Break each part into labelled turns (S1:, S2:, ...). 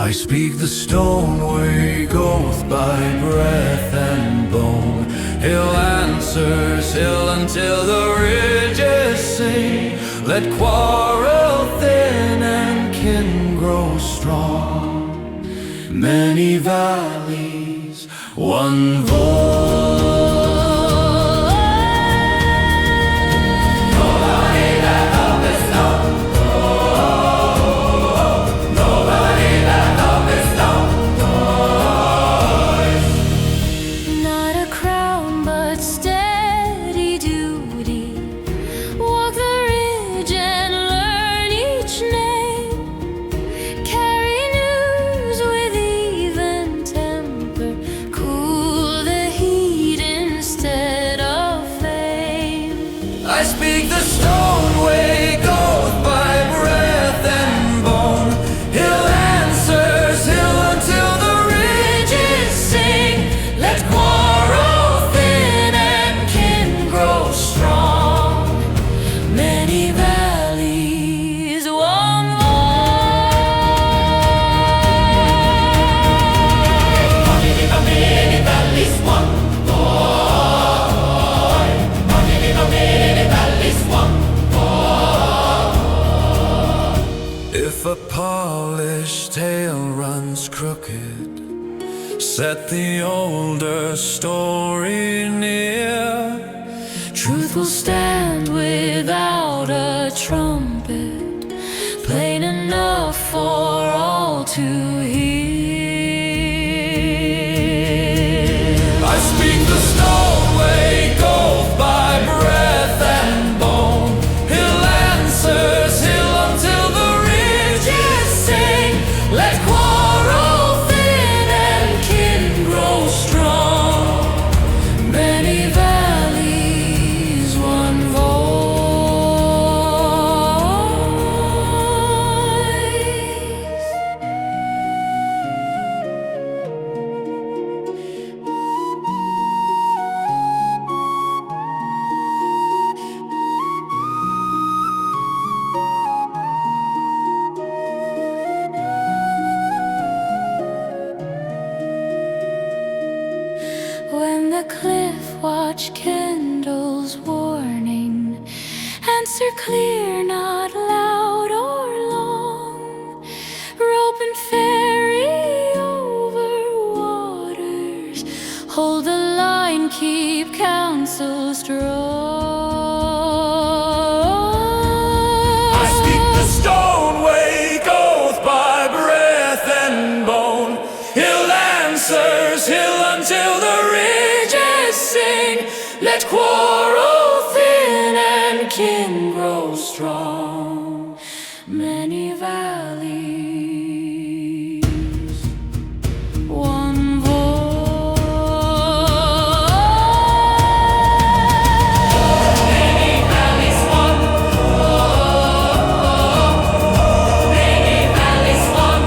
S1: I speak the Stonewake Oath by breath and bone. Hill answers hill until the ridges sing. Let quarrel thin and kin grow strong. Many valleys, one voice. I speak the Stonewake Oath by breath and bone. Hill answers hill until the ridges sing. Let quarrel thin and kin grow strong. Many valleys, one voice. Many valleys, one If a polished tale runs crooked, set the older story near. Truth will stand without a trumpet, plain enough for all to hear. I speak the Stonewake Oath by breath and bone. Hill answers hill until the let quarrel thin and kin grow strong. Many valleys, one When the cliff watch kindles warning, answer clear, not loud or long. Rope and ferry over waters, hold the line, keep counsel strong. I speak the Stonewake Oath by breath and bone. Hill answers hill until the ridges sing. Let quarrel thin and kin grow strong. Many valleys, one voice. Many valleys, one voice. Many valleys, one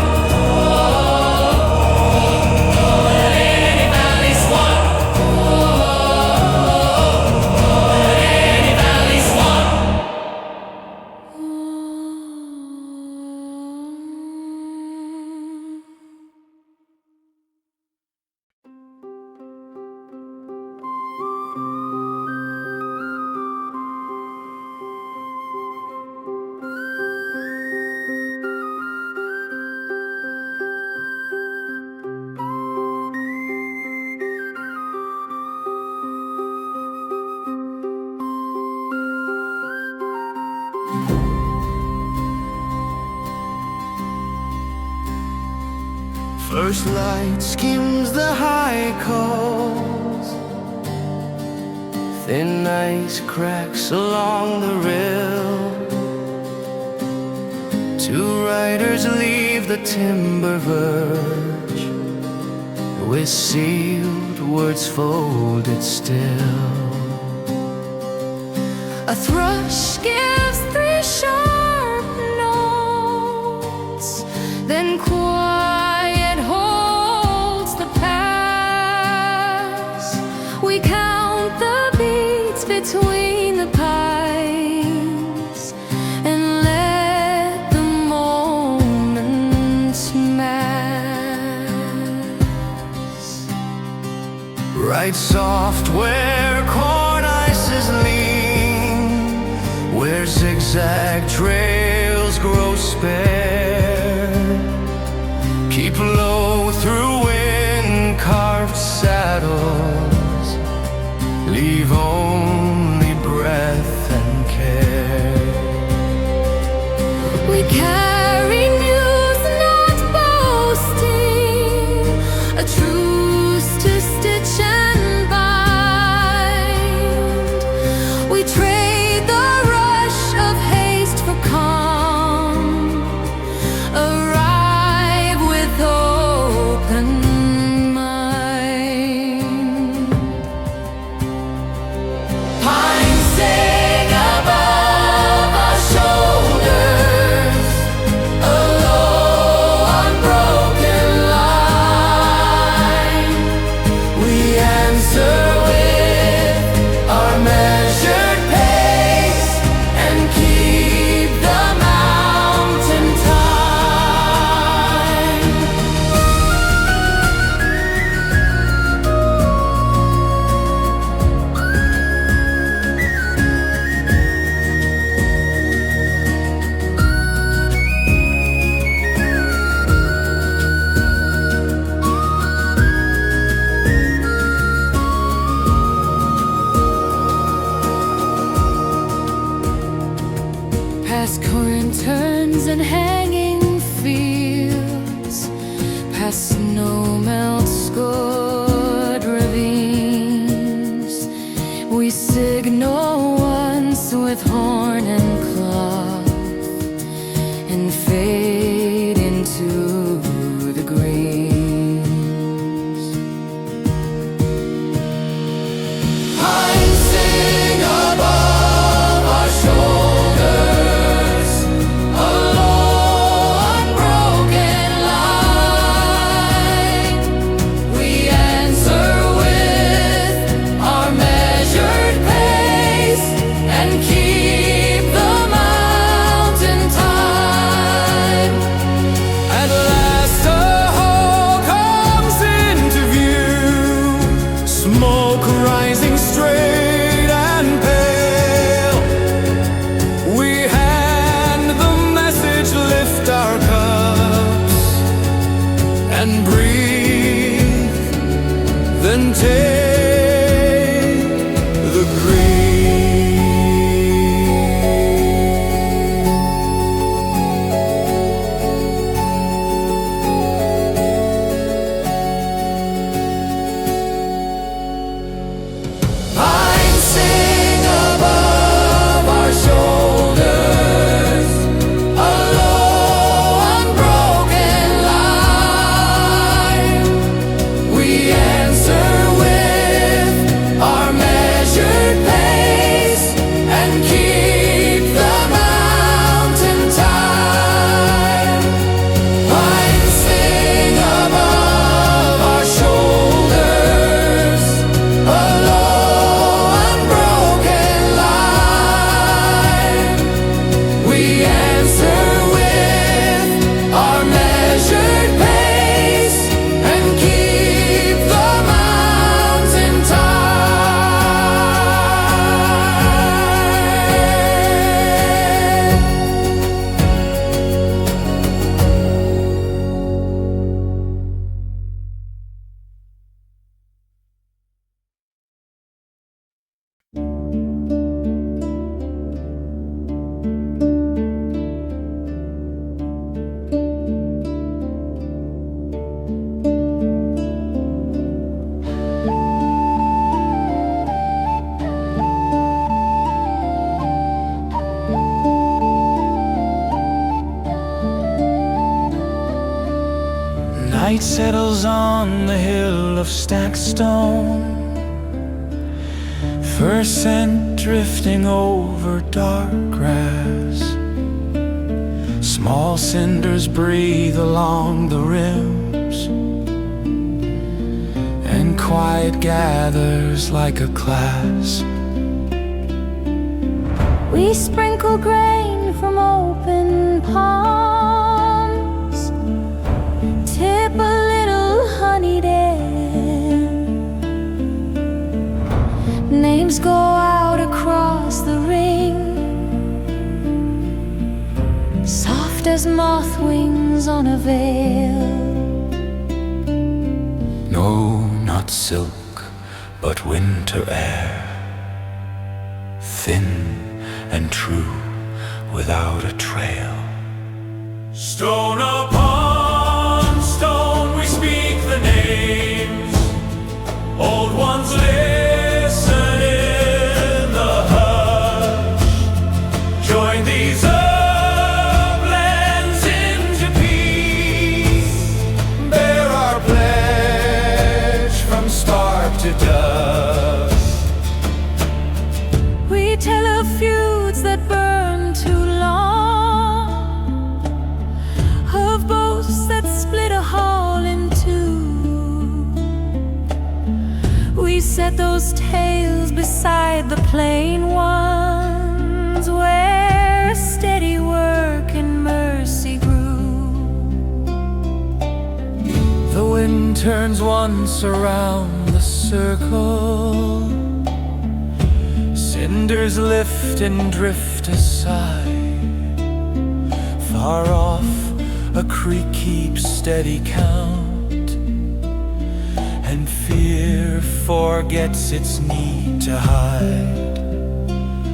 S1: First light skims the high coast, thin ice cracks along the rill. Two riders leave the timber verge, with sealed words folded still. A thrush gives three sharp notes, then quiet holds the pass. We count the beats between the pines and let the moments mass.
S2: Right soft where corn ices lean, where zigzag trails grow spare. Keep low through wind-carved saddles, leave only breath and care.
S1: We carry news, not boasting, a truce to stitch and bind. We trade the rush of haste for calm, arrive with open mind. Pines sing above our shoulders, a low, unbroken line. We answer with our measured pace and keep the mountain time. Past corn turns and hanging fields, past snow melt scored ravines. We signal once with horn and cloth and fade into the greens. Pines sing above our shoulders, a low, unbroken line. We answer with our measured pace and keep the mountain time. At last a hall comes into view, smoke rising straight and pale. We hand the message, lift our cups, and breathe, then take the green. Pines sing above our shoulders, a low, unbroken line. We answer with our measured pace and keep the mountain time. Pines sing above our shoulders, a low, unbroken line. We answer with our measured pace and keep the mountain time.
S2: Night settles on the hill of stacked stone, first scent drifting over dark grass. Small cinders breathe along the rims, and quiet gathers like a class.
S1: We sprinkle grain from open palms, tip a little honeyed air. flames go out across the ring, soft as moth wings on a veil.
S2: No, not silk, but winter air, thin and true, without a trail. Stone upon stone we speak the names, old ones listen in the hush. Join these uplands into peace, bear our pledge from spark to dust.
S1: We tell of feuds that burn too long, of boasts that split a hall in two. We set those tales beside the plain ones, where steady work and mercy grew.
S2: The wind turns once around the circle, cinders lift and drift aside. Far off, a creek keeps steady count, and fear forgets its need to hide.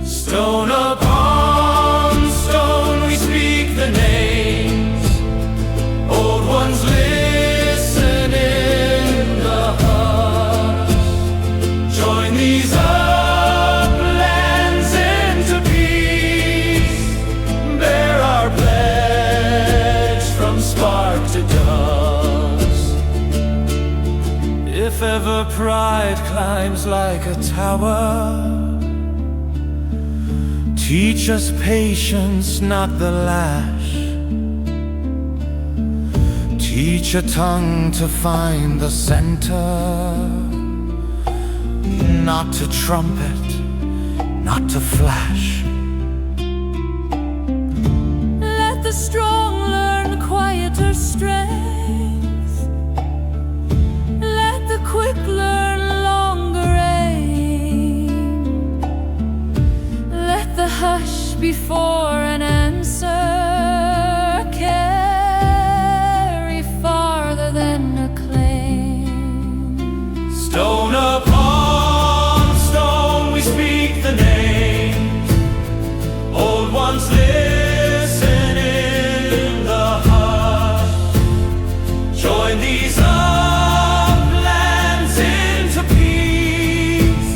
S2: Stone upon stone we speak the names, old ones listen in the hush. Join these uplands into peace, bear our pledge from spark to dust. If ever pride climbs like a tower, teach us patience, not the lash. Teach a tongue to find the center, not to trumpet, not to flash.
S1: Let the strong learn quieter strength, let the quick learn longer aim. Let the hush before an answer carry farther than a claim.
S2: Stone upon stone we speak the names, old ones listen in the hush. Join these uplands into peace,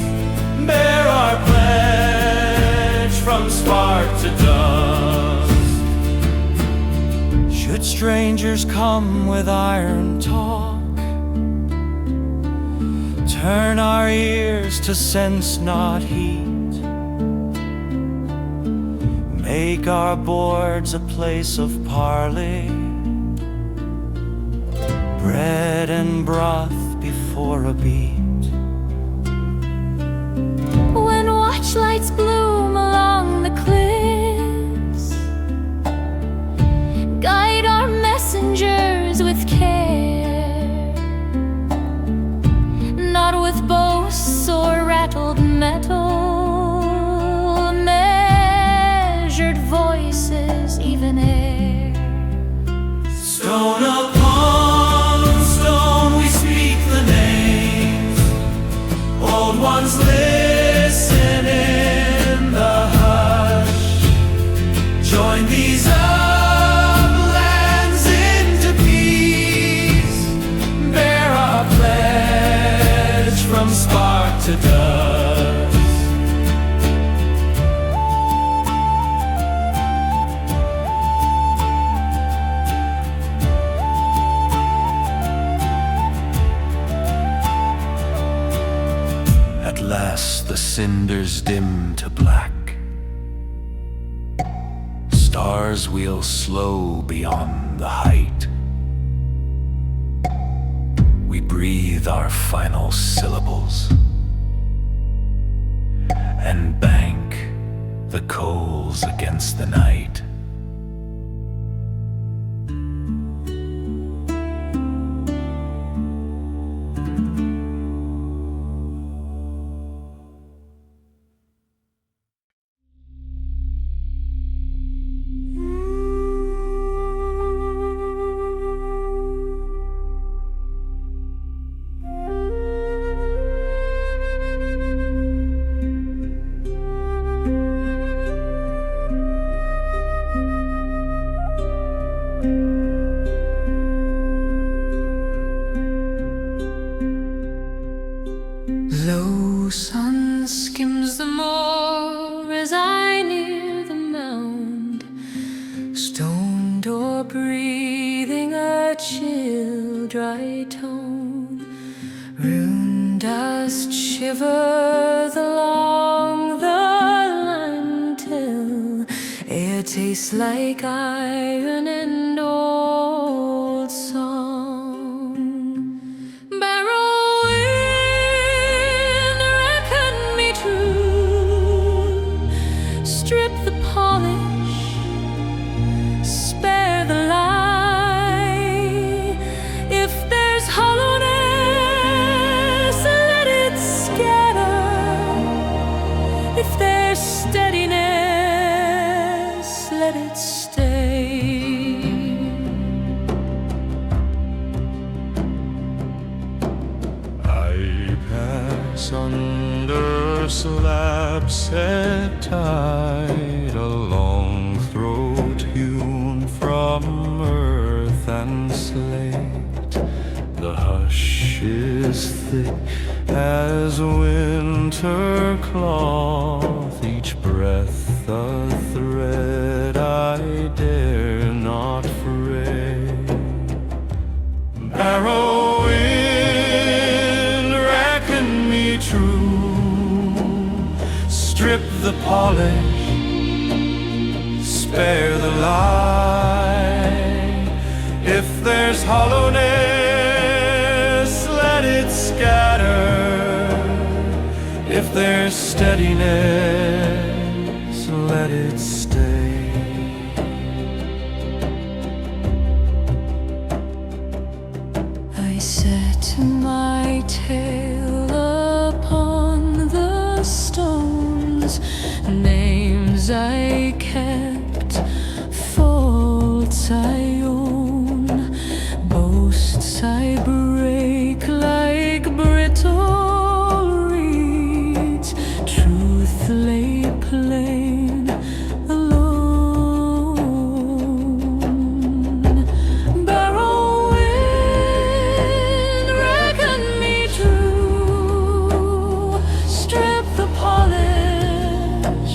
S2: bear our pledge from spark to dust. Should strangers come with iron talk, turn our ears to sense not heat. Make our boards a place of parley, bread and broth before a beat.
S1: When watchlights bloom along the cliffs, guide our messengers with care, not with boasts or rattled metal, measured voices, even air.
S2: Stone upon stone we speak the names, old ones listen in the hush. Join these uplands into peace, bear our pledge from spark to dust. At last the cinders dim to black, stars wheel slow beyond the height. We breathe our final syllables and bank the coals against the night.
S1: slow sun skims the moor as I near the mound, stone door breathing a chill dry tone. Rune dust shivers along the line till air tastes like iron and old song. Barrowwind, reckon me true, strip the polish, spare the lie. If there's hollowness, let it scatter. If there's steadiness, let it stay.
S2: I pass under slabs set tight, a long throat hewn from earth and slate. The hush is thick as winter cloth, each breath a thread I dare not fray. Barrowwind, reckon me true, strip the polish, spare the lie. If there's hollowness, let it scatter. If there's steadiness, let it stay.
S1: I set my tail upon the stones, names I kept, faults I own, boasts I break like brittle reeds, truth lay plain alone. Barrowwind, reckon me true, strip the polish,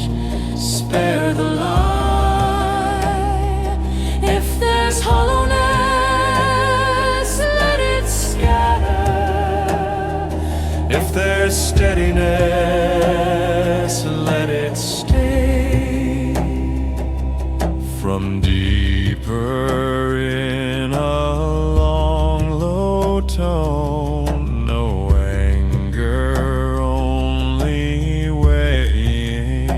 S1: spare the lie. If there's hollowness, let it scatter.
S2: If there's steadiness, let it stay. From deeper in a long low tone, no anger, only weighing.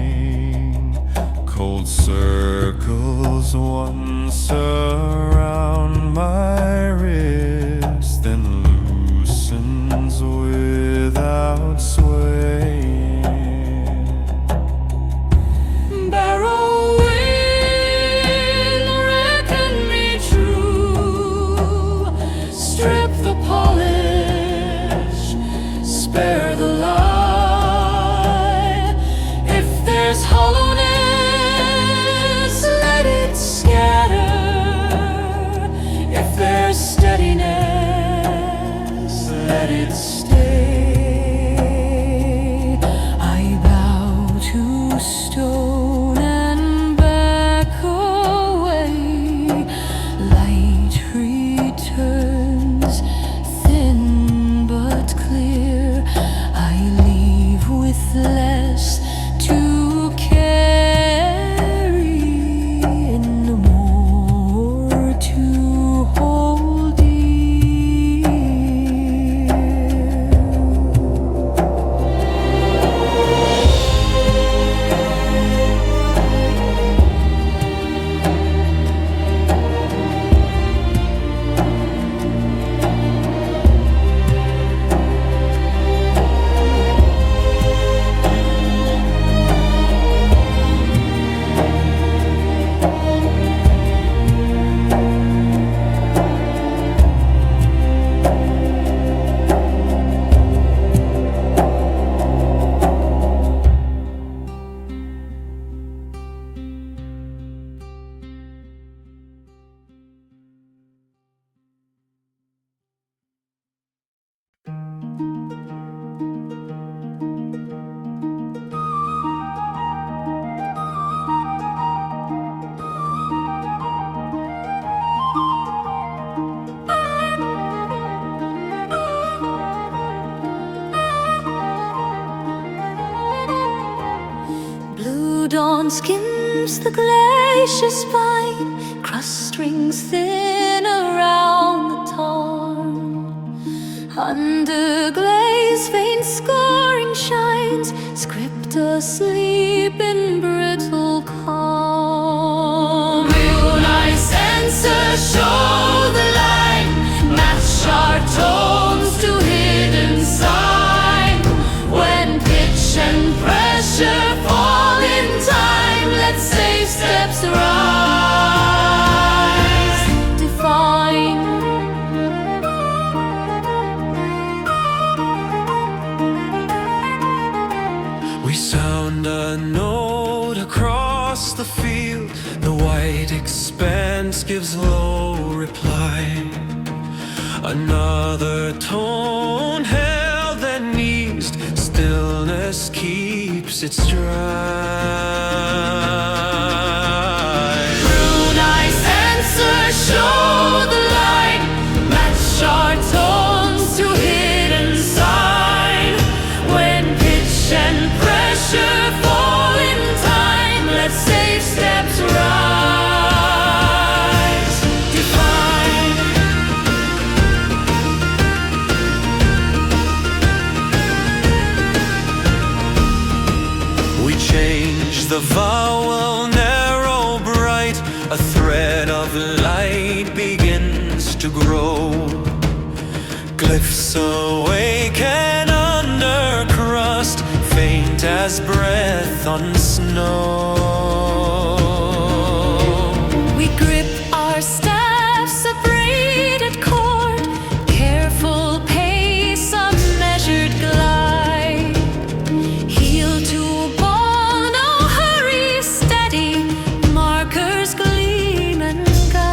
S2: Cold circles once around my wrist, then loosens without swaying.
S1: Barrowwind, reckon me true, strip the polish, spare the lie. If there's hollowness, let it scatter. If there's steadiness, let it stay. I bow to stone and back away. Light returns, thin but clear. I dawn skims the glacier spine, crust rings thin around the tarn. Under glaze faint scoring shines, script asleep in brittle calm. Rune ice sensor show the line, match our tones to hidden sign. When pitch and pressure fall in time, let's save steps rise, define.
S2: We sound a note across the field. The white expanse gives low reply. Another tone held and eased, stillness keeps it stride. Rune ice sensor show the line, match our tones to hidden sign. When pitch and pressure fall in time, let's save steps rise, define. We change the vowel, narrow, bright. A thread of light begins to grow. Glyphs awaken under crust, faint as breath on snow.
S1: We grip our staffs, a braided cord, careful pace, a measured glide. Heel to ball, no hurry, steady, markers gleam and guide.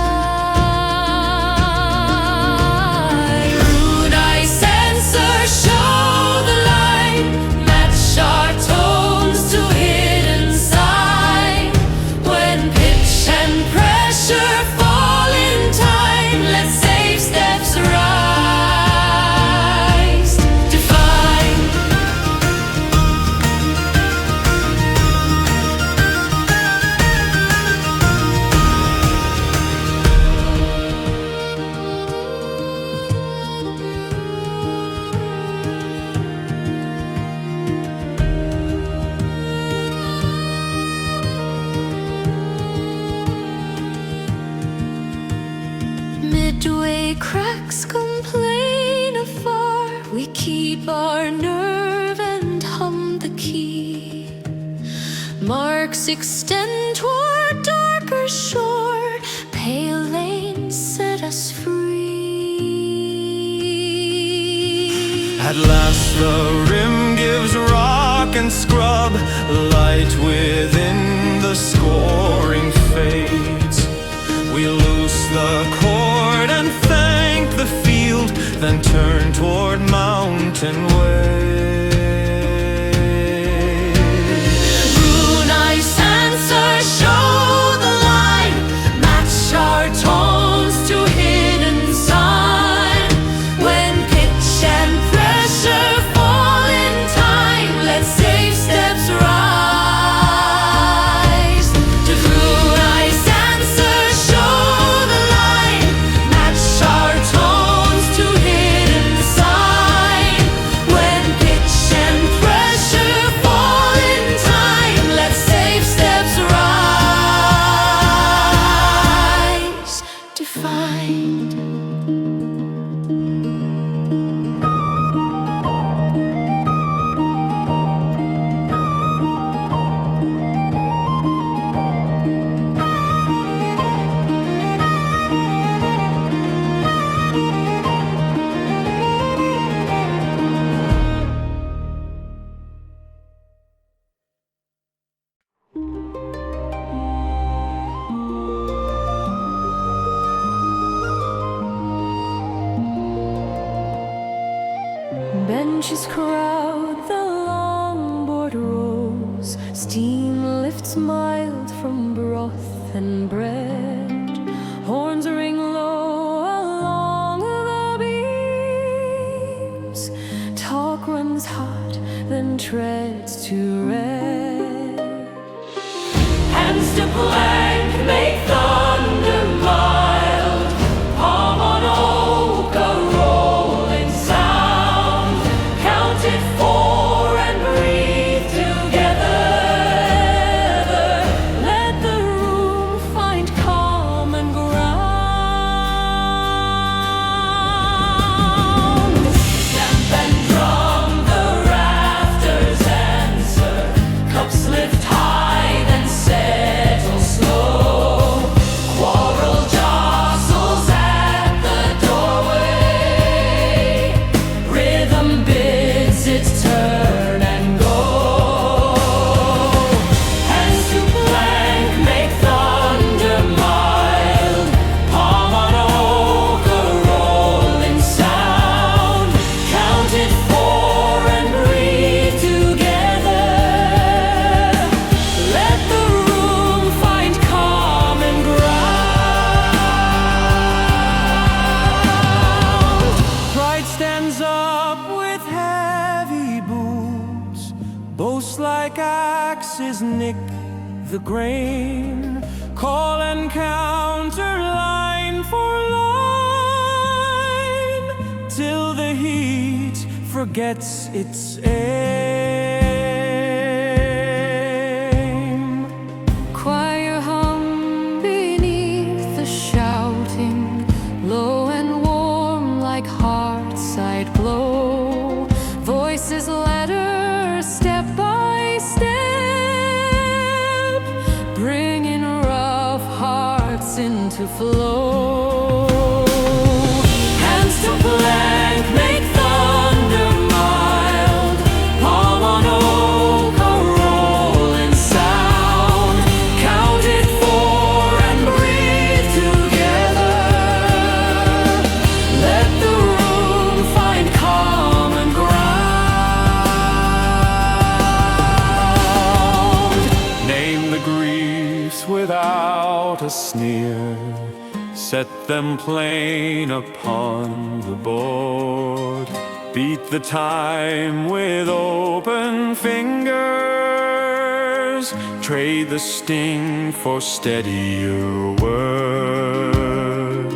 S1: Rune ice sensor show the line, match our tones to hidden sign. When pitch and pressure fall in time, let's save steps rise, define. Midway cracks complain afar, we keep our nerve and hum the key. Marks extend toward darker shore, pale lanes set us free.
S2: At last the rim gives rock and scrub, light within the scoring fades. We loose the cord and thank the field, then turn toward mountain ways.
S1: Rune ice sensor show the line, match our tones to hidden sign. When pitch and pressure fall in time, let's save steps rise. To Rune ice sensor show the line, match our tones to hidden sign. When pitch and pressure fall in time, let's save steps rise, defined. Benches crowd the longboard rows, steam lifts mild from broth and bread. Horns ring low along the beams, talk runs hot, then treads to red. to blank, make thunder mild. Palm on oak, a rolling sound. Count it four and breathe together. Let the room find common ground. Stamp and drum, the rafters answer. Cups lift high, then settle slow. Quarrel jostles at the doorway. Rhythm bids its turn and go. Hands to blank, make thunder mild. Palm on oak, a rolling sound. Count it four and breathe together. Let the room find common ground.
S2: Pride stands up with heavy boots. Boasts like axes nick the grain. Call and counter line for line, till the heat forgets its aim.
S1: Choir hum beneath the shouting, low and warm like heartside glow. Voices ladder step by step, bringing rough hearts into flow. Hands to blank, make thunder mild. Palm on oak, a rolling sound. Count it four and breathe together. Let the room find common ground.
S2: Name the griefs without a sneer. Set them plain upon the board. Beat the time with open fingers. Trade the sting for steadier word.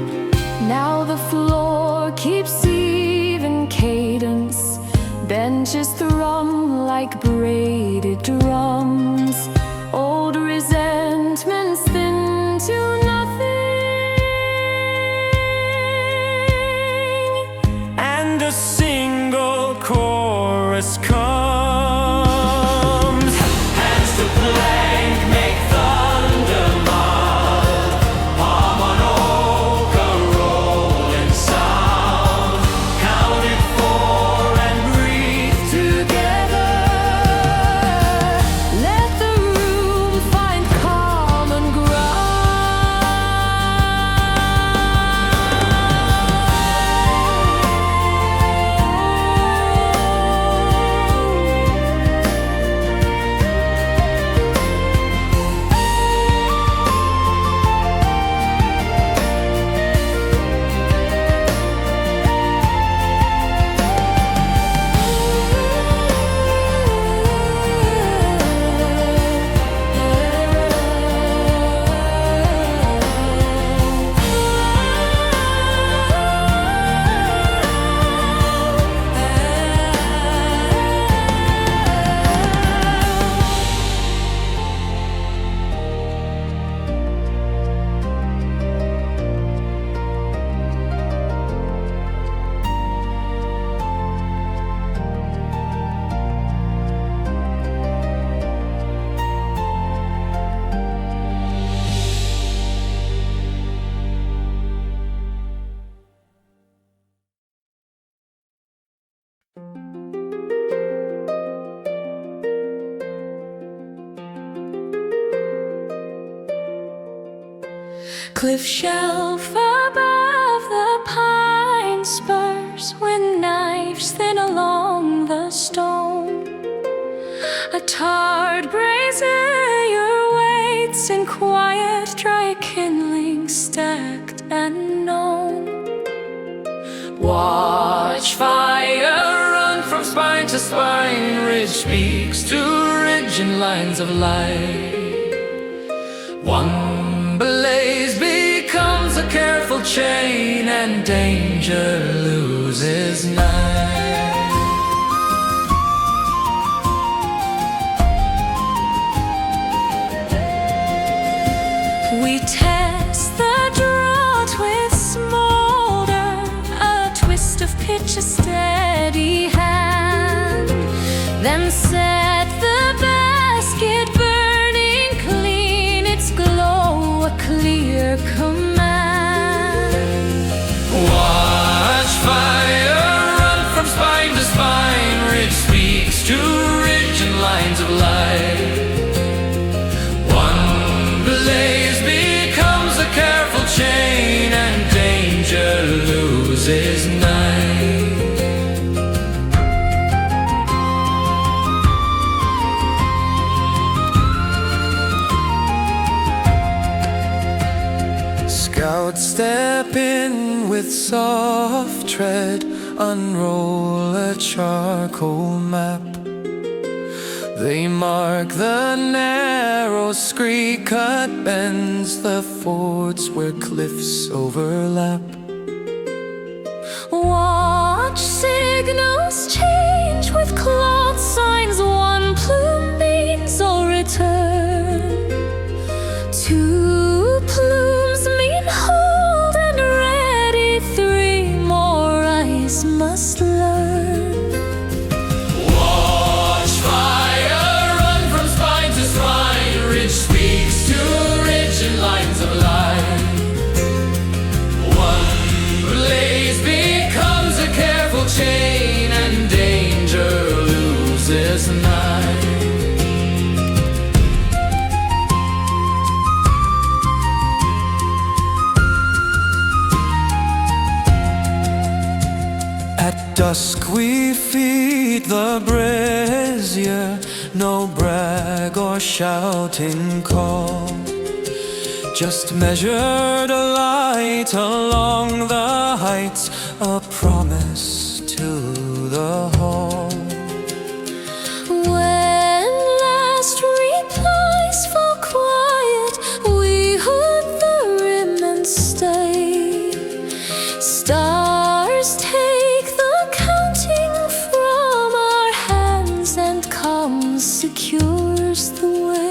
S1: Now the floor keeps even cadence. Benches thrum like braided drums. Old resentments thin to nothing,
S2: And a single chorus comes.
S1: hands to blank, make thunder mild. Palm on oak, a rolling sound. Count it four and breathe together. Let the room find common cliff shelf above the pine spurs, with knives thin along the stone. A tarred brazier waits in quiet, dry kindling, stacked and known. Watch fire run from spine to spine, ridge peaks to ridge in lines of light. One blaze becomes a careful chain, and danger loses night. We test the drought with smolder, a twist of pitch, a steady hand, then set the basket burning clean, its glow a clear command.
S2: Watch fire run from spine to spine, ridge speaks to ridge in lines of light. One blaze becomes a careful chain, and danger loses night. Scouts step in with soft tread, unroll a charcoal map. They mark the narrow scree-cut bends, the fords where cliffs overlap.
S1: Watch signals change with cloth signs, one plume means all return. Two plumes mean hold and ready, three more eyes must learn.
S2: Watch fire run from spine to spine, ridge speaks to ridge in lines of light. One blaze becomes a careful chain, and danger loses night. At dusk we feed the brazier, no brag or shouting call, just measured a light along the heights, a promise to the hall.
S1: When last replies fall quiet, we hood the rim and stay. Stars take the counting from our hands, and calm secures the way.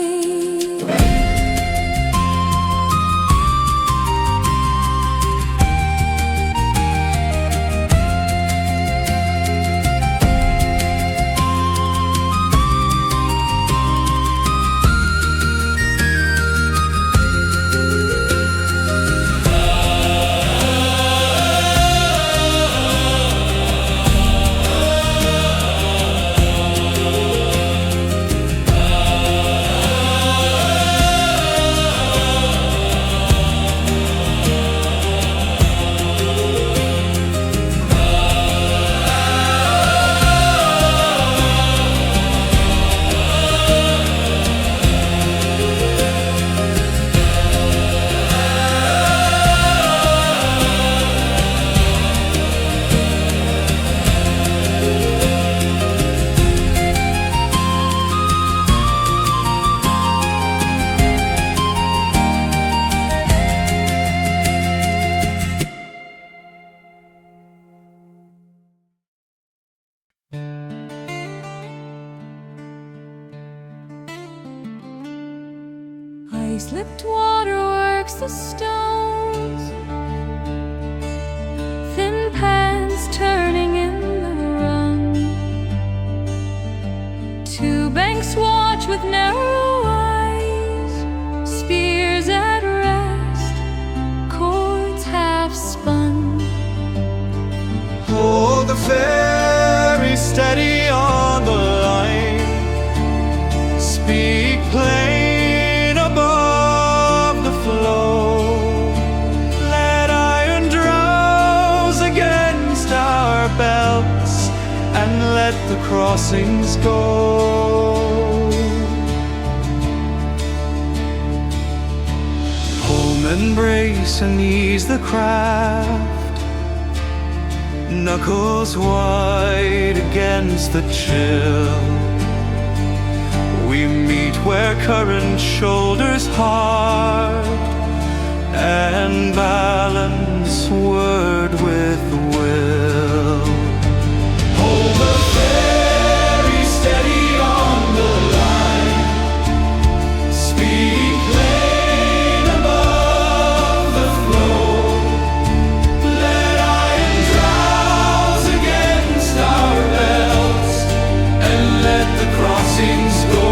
S1: Ice-lipped waterworks the stones, thin pans turning in the run. Two banks watch with narrow eyes, spears at rest, cords half spun.
S2: Hold the ferry steady on the line, speak plain above the flow. Let iron drowse against our belts, and let the crossings go. Home embrace and ease the craft, knuckles wide against the chill. We meet where current shoulders hard and balance word with will. Hold the ferry steady on the line. Speak plain above the flow. Let iron drowse against our belts and let the crossings go.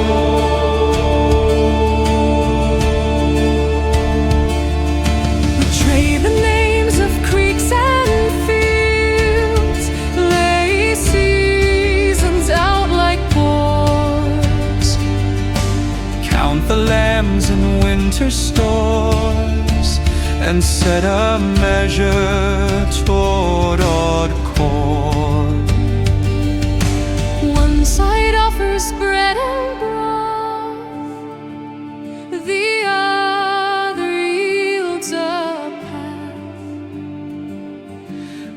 S1: Betray the names of creeks and fields, lay seasons out like boards.
S2: Count the lambs in winter stores and set a measure toward odd corn.
S1: One side offers bread and broth, the other yields a path.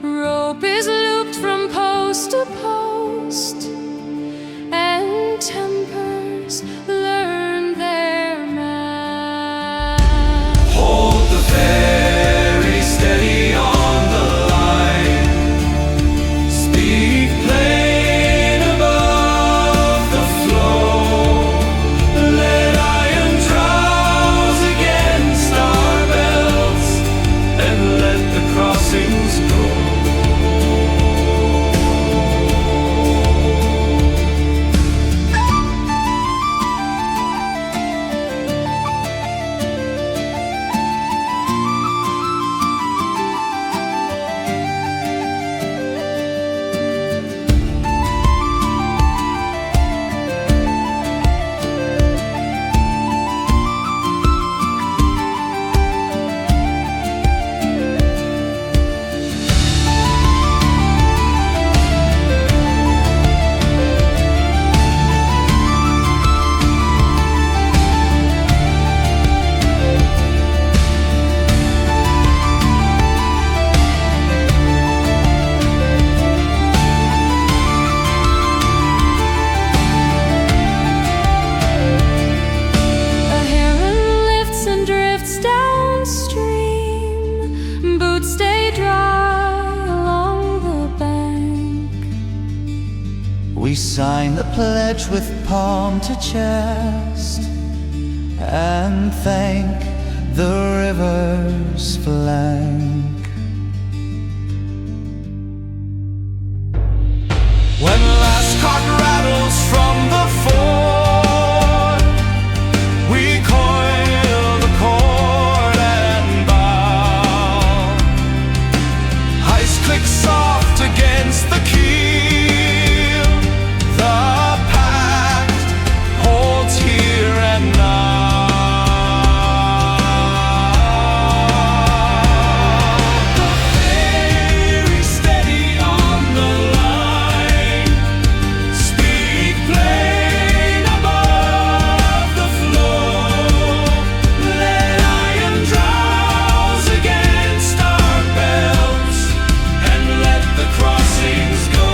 S1: Rope is looped from post to post, and tempers learn their math.
S2: Hold the ferry steady on the line. Speak plain above the flow. Let iron drowse against our belts and let the crossings go.
S1: A heron lifts and drifts downstream, boots stay dry along the bank.
S3: We sign the pledge with palm to chest and thank the river's flank.
S2: When last cock rattles from the ford, we coil the cord and bow. Ice clicks soft against the keel. The pact holds here and now. The ferry steady on the line. Speak plain above the flow. Let iron drowse against our belts and let the crossings go.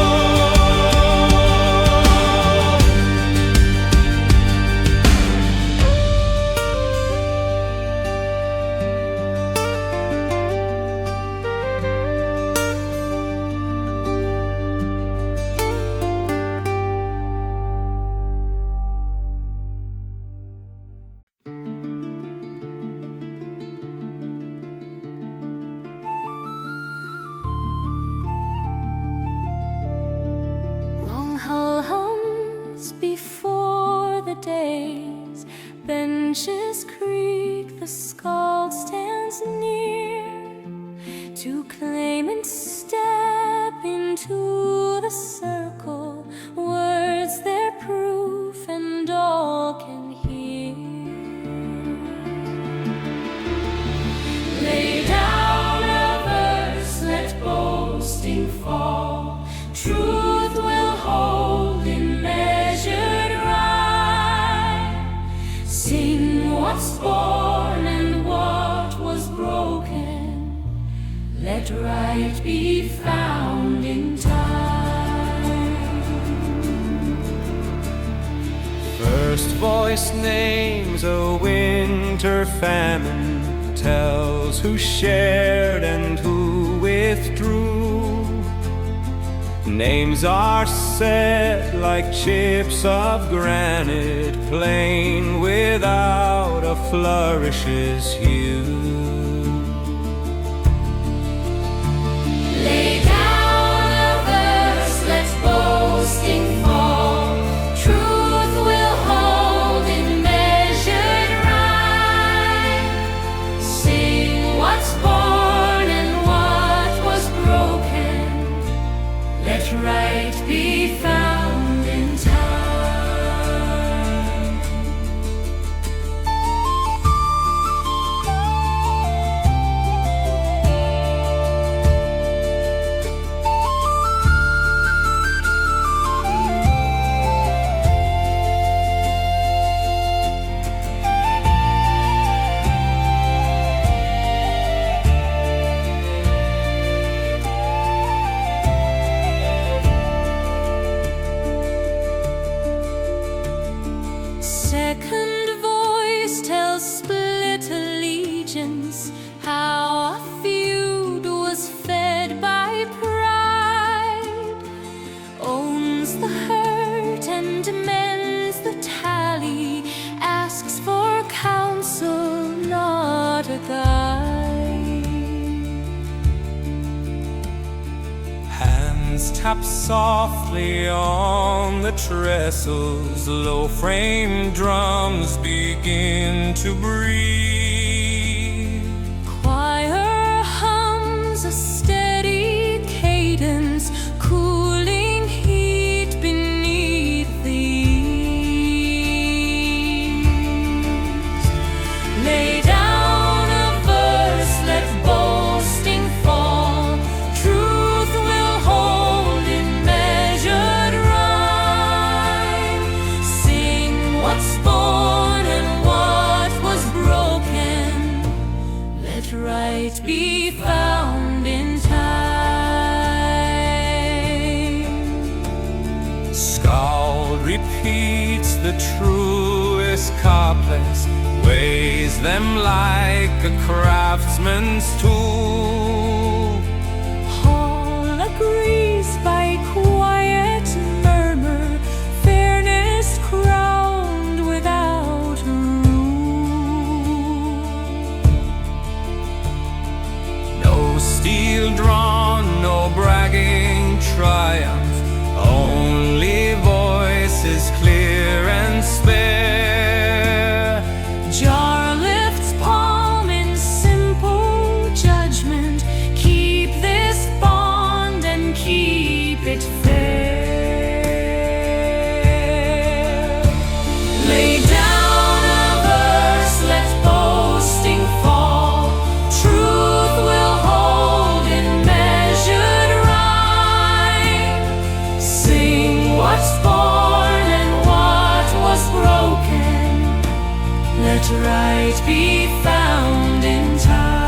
S1: Long hull hums before the days, benches creak, the skald stands near to claim and step into the circle. Words their proof and all can hear. Lay down a verse, let boasting fall. Truth will hold in measured rhyme. Sing what's born and what was broken. Let right be found in time.
S2: First voice names a winter famine, tells who shared and who withdrew. Names are set like chips of granite, plain without a flourish's hue.
S1: Lay down a verse, let boasting fall. Truth will hold in measured rhyme. Sing what's born and what was broken. Let right be found in time. Second voice tells split allegiance, how a feud was fed by pride. Owns the hurt and mends the tally, asks for counsel, not a guide.
S2: Hands tap softly on the trestles, low frame drums begin to breathe.
S1: Choir hums a steady cadence, cooling heat beneath the eaves. Lay down a verse, let boasting fall. Truth will hold in measured rhyme. Sing what's born and what was broken. Let right be found in time.
S2: Skald repeats the truest couplets, weighs them like a craftsman's tool.
S1: All agrees by quiet murmur, fairness crowned without rule.
S2: No steel drawn, no bragging triumph, only voices clear and spare.
S1: Jar lifts palm in simple judgment. Keep this bond and keep it fair. Lay down a verse, let boasting fall. Truth will hold in measured rhyme. Sing what's born and what was broken. Let right be found in time.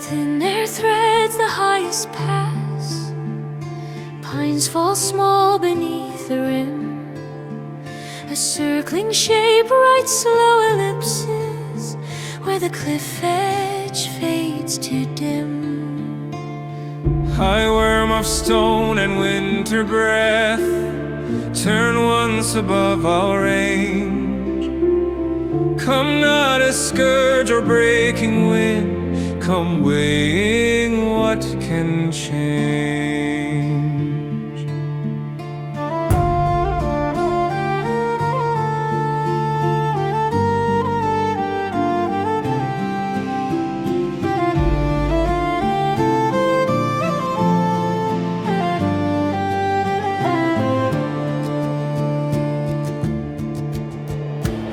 S1: Thin air threads the highest pass. Pines fall small beneath the rim. A circling shape writes slow ellipses where the cliff edge fades to dim.
S2: High worm of stone and winter breath turn once above our range. Come not a scourge or breaking wind, come weighing what can change.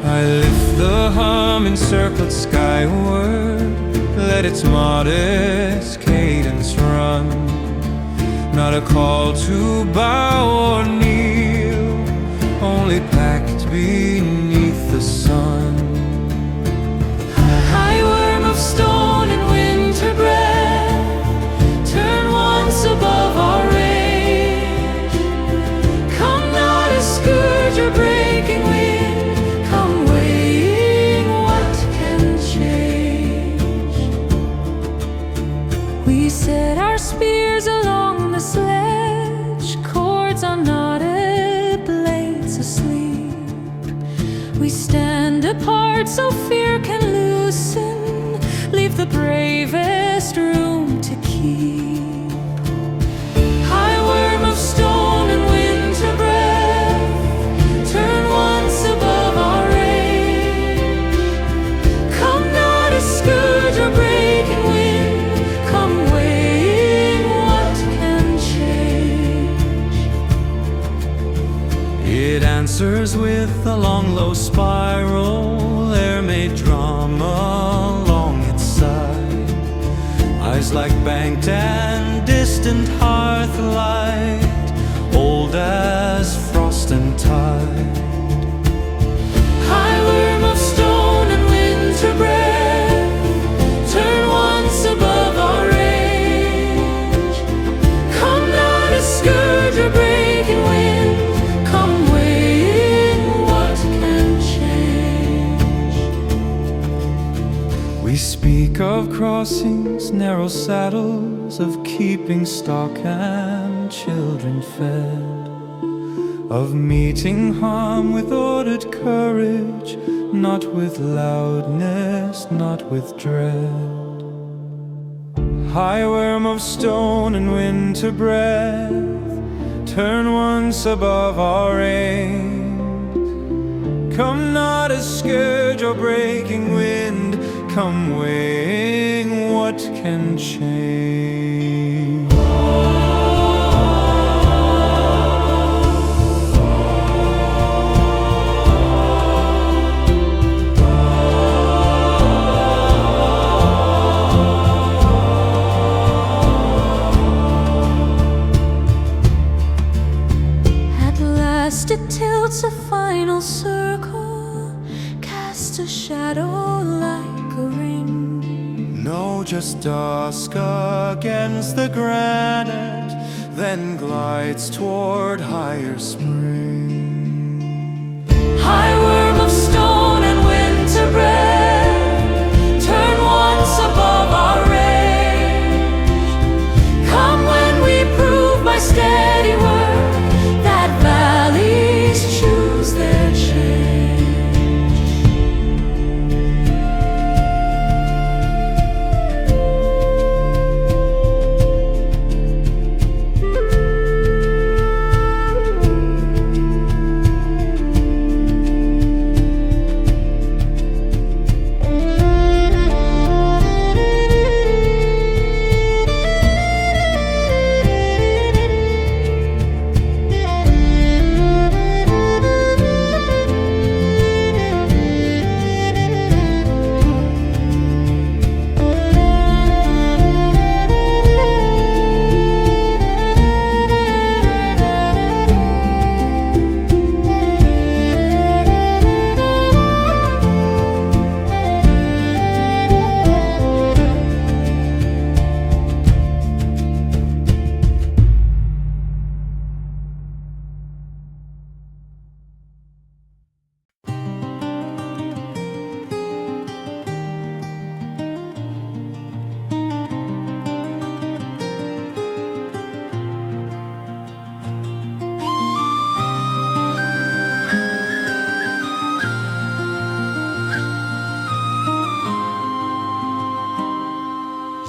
S2: I lift the hum encircled skyward, let its modest cadence run. Not a call to bow or kneel, only packed beneath the sun.
S1: High worm of stone and winter breath, turn once above our range. Come not a scourge or breaking wind, come weighing what can change. We set our spears along the sledge, cords on knotted blades asleep. We stand apart so fear can loosen, leave the bravest room to keep. High worm of stone and winter breath, turn once above our range. Come not a scourge or breaking wind, come weighing what can change.
S2: It answers with a long low spiral, air-made drama along its side. Eyes like banked and distant hearth light, old as frost and tide.
S1: High worm of stone and winter breath, turn once above our range. Come not a scourge or breaking wind, come weighing what can change.
S2: We speak of crossings, narrow saddles, of keeping stock and children fed, of meeting harm with ordered courage, not with loudness, not with dread. High worm of stone and winter breath, turn once above our range. Come not a scourge or breaking wind, come weighing what can change.
S1: At last it tilts a final circle, casts a shadow like a ring.
S2: No, just dusk against the granite, then glides toward higher spring.
S1: High worm of stone and winter breath, turn once above our range. Come when we prove by steady work that valleys choose their change.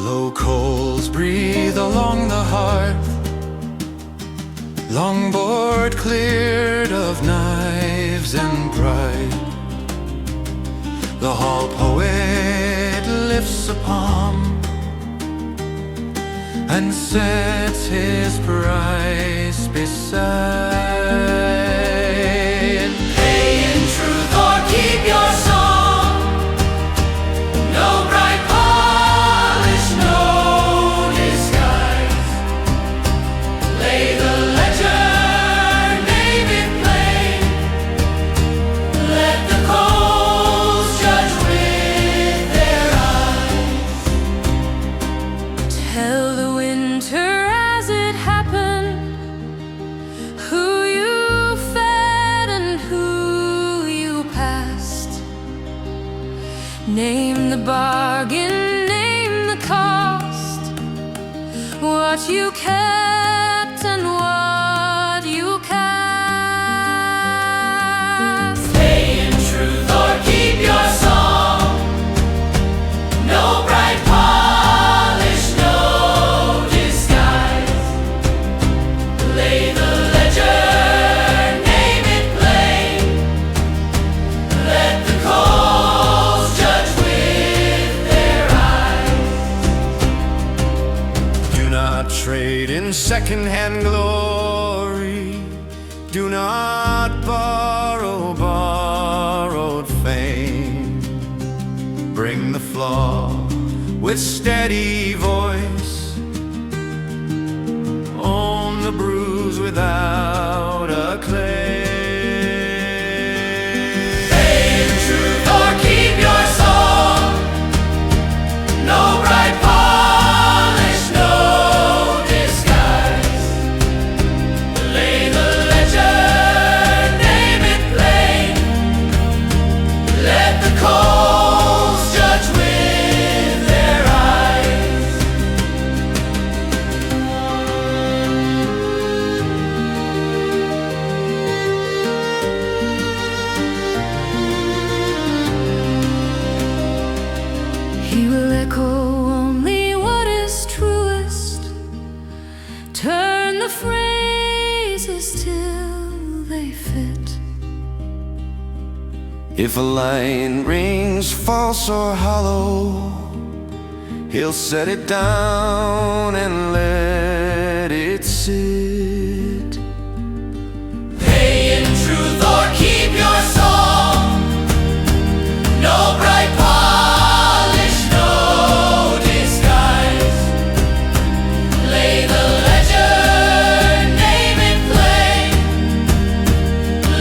S2: Low coals breathe along the hearth, longboard cleared of knives and pride. The hall poet lifts a palm and sets his price beside.
S1: Pay in truth or keep your song. No bright polish, no disguise. Lay the ledger, name it plain. Let the coals judge with their eyes. Tell the winter as it happened, who you fed and who you passed. Name the bargain, name the cost, what you kept and what you cast. Pay in truth or keep your song. No bright polish, no disguise. Lay the ledger, name it plain. Let the coals judge with their eyes.
S2: Do not trade in second-hand glory. Do not borrow borrowed fame. Bring the flaw with steady voice. Own the bruise without a claim.
S1: Pay in truth or keep your song. No bright polish, no disguise. Lay the ledger, name it plain. Let the coals judge with their eyes. He will echo only what is truest. Turn the phrases till they fit.
S2: If a line rings false or hollow, he'll set it down and let it sit.
S1: Pay in truth or keep your song. No bright polish, no disguise. Lay the ledger, name it plain.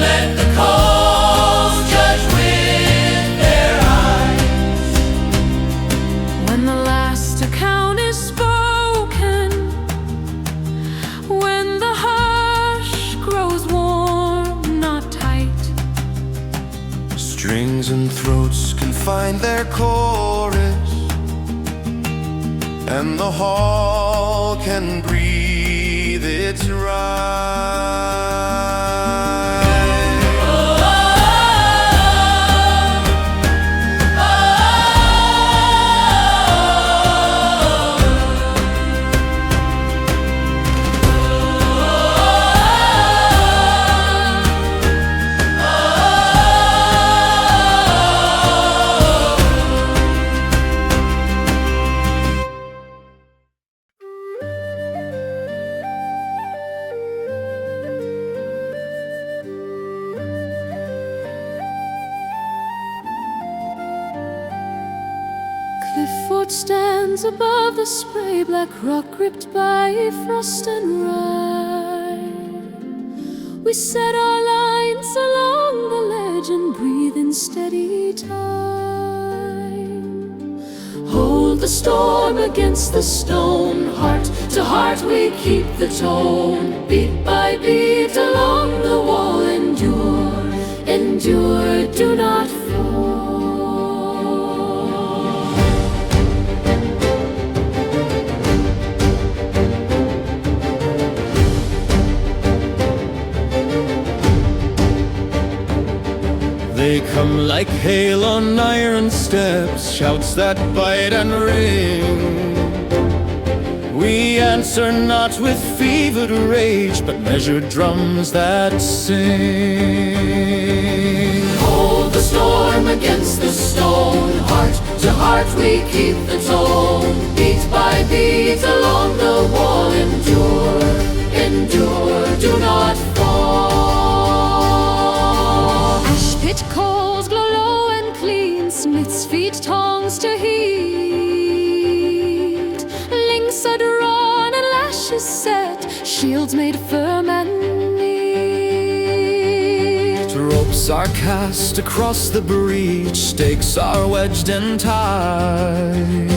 S1: Let the coals judge with their eyes. When the last account is spoken, when the hush grows warm, not tight.
S2: Strings and throats can find their chorus, and the hall can breathe its right.
S1: Clifford stands above the spray, black rock gripped by frost and rime. We set our lines along the ledge and breathe in steady time. Hold the storm against the stone, heart to heart we keep the tone. Beat by beat along the wall, endure, endure, do not fall.
S2: They come like hail on iron steps, shouts that bite and ring. We answer not with fevered rage, but measured drums that sing.
S1: Hold the storm against the stone, heart to heart we keep the tone. Beat by beat along the wall, endure, endure, do not fall. Ash pit coals glow low and clean, smith's feet tongs to heat. Links are drawn and lashes set, shields made firm and neat.
S2: Ropes are cast across the breach, stakes are wedged and tied.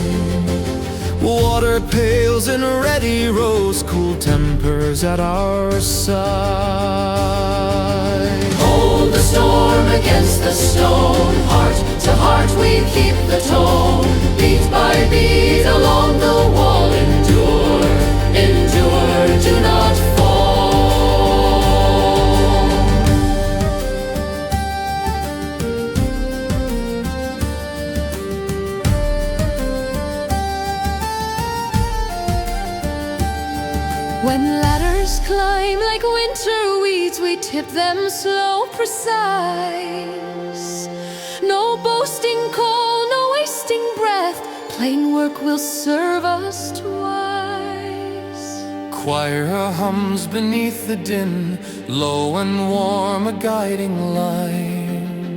S2: Water pails in ready rows, cool tempers at our side.
S1: Hold the storm against the stone, heart to heart we keep the tone. Beat by beat along the wall, endure, endure, do not fall. When ladders climb like winter weeds, we tip them slow, precise. No boasting call, no wasting breath, plain work will serve us twice.
S2: Choir hums beneath the din, low and warm a guiding line.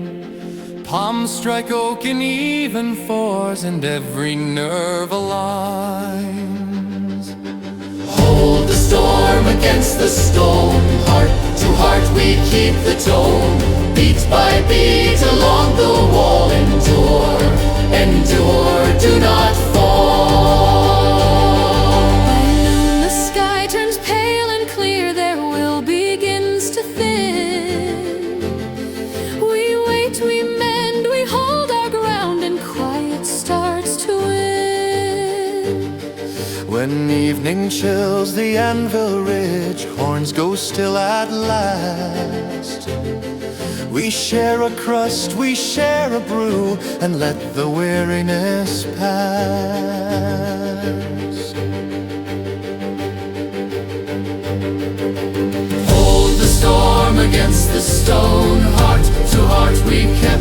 S2: Palms strike oak in even fours, and every nerve aligns.
S1: Hold the storm against the stone, heart to heart we keep the tone. Beat by beat along the wall, endure, endure, do not fall. By noon the sky turns pale and clear, their will begins to thin. We wait, we mend, we hold our ground, and quiet starts to win.
S2: When evening chills the anvil ridge, horns go still at last. We share a crust, we share a brew, and let the weariness pass.
S1: Hold the storm against the stone, heart to heart we kept